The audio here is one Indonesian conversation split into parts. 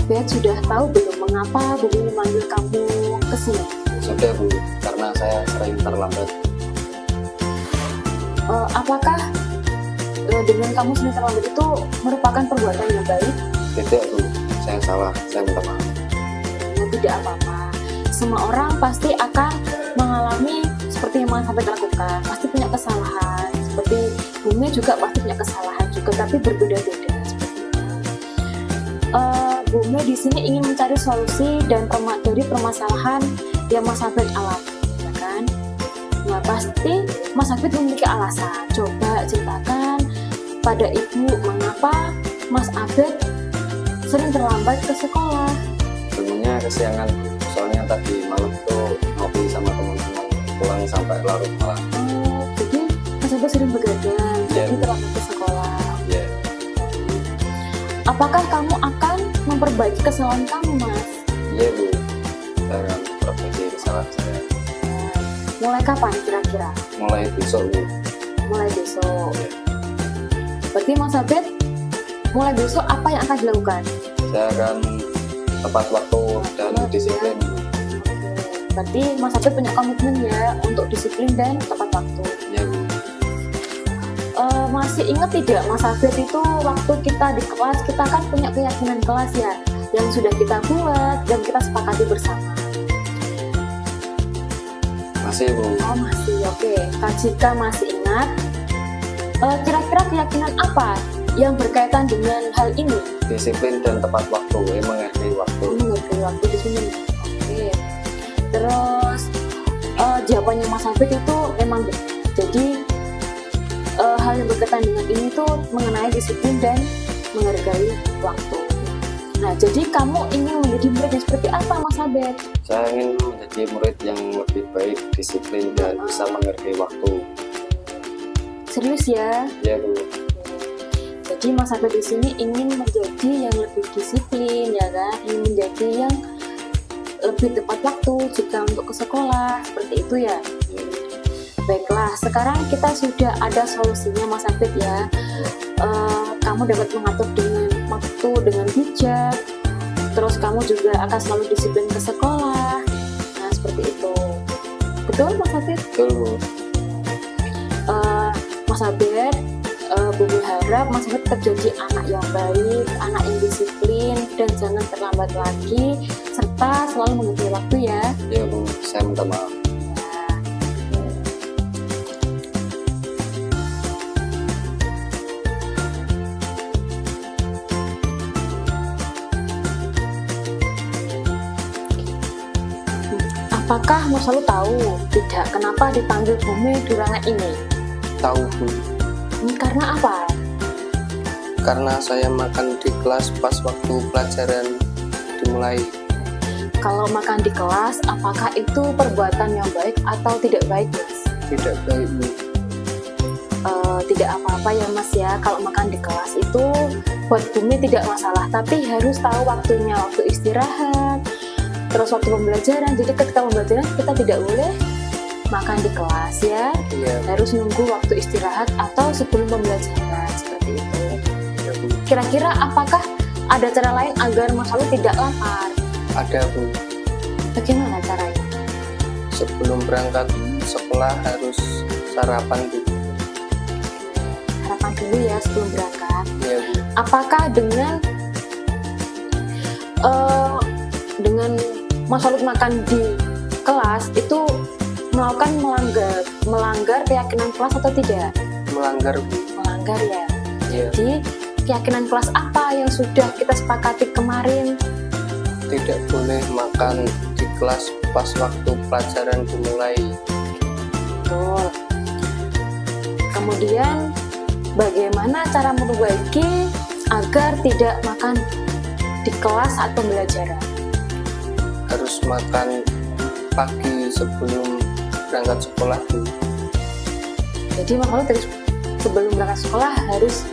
Bet sudah tahu belum mengapa Bu memanggil kamu ke sini? Sudah Bu, karena saya sering terlambat. Apakah dengan kamu sering terlambat itu merupakan perbuatan yang baik? Tidak Bu, saya salah, saya minta maaf. Tidak apa-apa. Semua orang pasti akan mengalami seperti yang Mas Abed lakukan. Pasti punya kesalahan. Seperti Bumi juga pasti punya kesalahan juga, tapi berbeda-beda. Bumi di sini ingin mencari solusi dan dari permasalahan yang Mas Abed alami, ya kan? Nah pasti Mas Abed memiliki alasan. Coba ceritakan pada Ibu mengapa Mas Abed sering terlambat ke sekolah. Sebenarnya kesiangan, soalnya tadi malam tuh ngopi sama teman-teman, pulang sampai larut malam. Jadi Mas Abed sering begadang, Yeah. jadi terlambat ke sekolah. Ya, Apakah kamu akan memperbaiki kesalahan kamu, Mas? iya Bu, saya akan perbaiki kesalahan saya. Mulai kapan kira-kira? Mulai besok Bu. Mulai besok. Ya. Berarti Mas Abed mulai besok apa yang akan dilakukan? Saya akan tepat waktu dan disiplin Bu. Berarti Mas Abed punya komitmen ya untuk disiplin dan tepat waktu. Ya Bu. Masih ingat tidak Mas Abed itu waktu kita di kelas, kita kan punya keyakinan kelas ya yang sudah kita buat dan kita sepakati bersama. Masih Bu. Oh masih, oke. Jika masih ingat, kira-kira keyakinan apa yang berkaitan dengan hal ini? Disiplin dan tepat waktu, menghargai waktu. Menghargai waktu di sini. Oke. Terus jawabannya Mas Abed itu memang benar. Jadi hal yang berkaitan dengan ini tuh mengenai disiplin dan menghargai waktu. Nah, jadi kamu ingin menjadi murid yang seperti apa, Mas Abed? Saya ingin menjadi murid yang lebih baik, disiplin dan bisa menghargai waktu. Serius ya? Ya Bu. Jadi Mas Abed di sini ingin menjadi yang lebih disiplin, ya kan? Ingin menjadi yang lebih tepat waktu jika untuk ke sekolah, seperti itu ya. Ya. Baiklah, sekarang kita sudah ada solusinya Mas Abed ya. Kamu dapat mengatur dengan waktu dengan bijak. Terus kamu juga akan selalu disiplin ke sekolah. Nah, seperti itu. Betul Mas Abed? Betul Bu. Mas Abed, Bumi harap Mas Abed tetap jadi anak yang baik, anak yang disiplin, dan jangan terlambat lagi, serta selalu menghargai waktu ya. Ya Bu, saya minta maaf. Apakah Mas selalu tahu tidak kenapa dipanggil Bumi di ruangan ini? Tahu Bu, Karena apa? karena saya makan di kelas pas waktu pelajaran dimulai. Kalau makan di kelas, apakah itu perbuatan yang baik atau tidak baik, Mas? Tidak baik Bu. Tidak apa-apa ya Mas ya, kalau makan di kelas itu buat Bumi tidak masalah, tapi harus tahu waktunya, waktu istirahat, terus waktu pembelajaran. Jadi ketika pembelajaran kita tidak boleh makan di kelas ya, Iya. harus nunggu waktu istirahat atau sebelum pembelajaran, seperti itu. Ya Bu. Kira-kira apakah ada cara lain agar Mas Lalu tidak lapar? Ada Bu. Bagaimana caranya? Sebelum berangkat sekolah harus sarapan Bu. Harapan dulu ya sebelum berangkat. Ya Bu. Apakah dengan Mas Lalu makan di kelas itu melakukan melanggar keyakinan kelas atau tidak? Melanggar Bu. Melanggar ya. Ya. Jadi keyakinan kelas apa yang sudah kita sepakati kemarin? Tidak boleh makan di kelas pas waktu pelajaran dimulai. Betul. Kemudian bagaimana cara memperbaiki agar tidak makan di kelas saat pembelajaran? Harus makan pagi sebelum berangkat sekolah Bu. Jadi makanya terus sebelum berangkat sekolah harus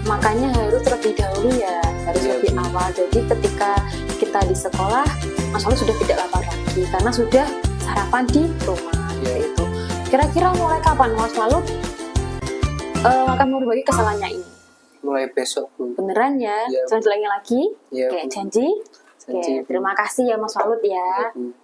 makannya harus terlebih dahulu ya, harus Iya, lebih Bu. awal. Jadi ketika kita di sekolah, Mas Lalu sudah tidak lapar lagi karena sudah sarapan di rumah. Iya. Itu. Kira-kira mulai kapan Mas Lalu akan memperbaiki kesalahannya ini? mulai besok Bu. Beneran ya? Iya, Bu. Jangan diulangi lagi. Iya, Oke, Bu. janji. Janji, Oke, terima kasih ya Mas Walut ya. Bu.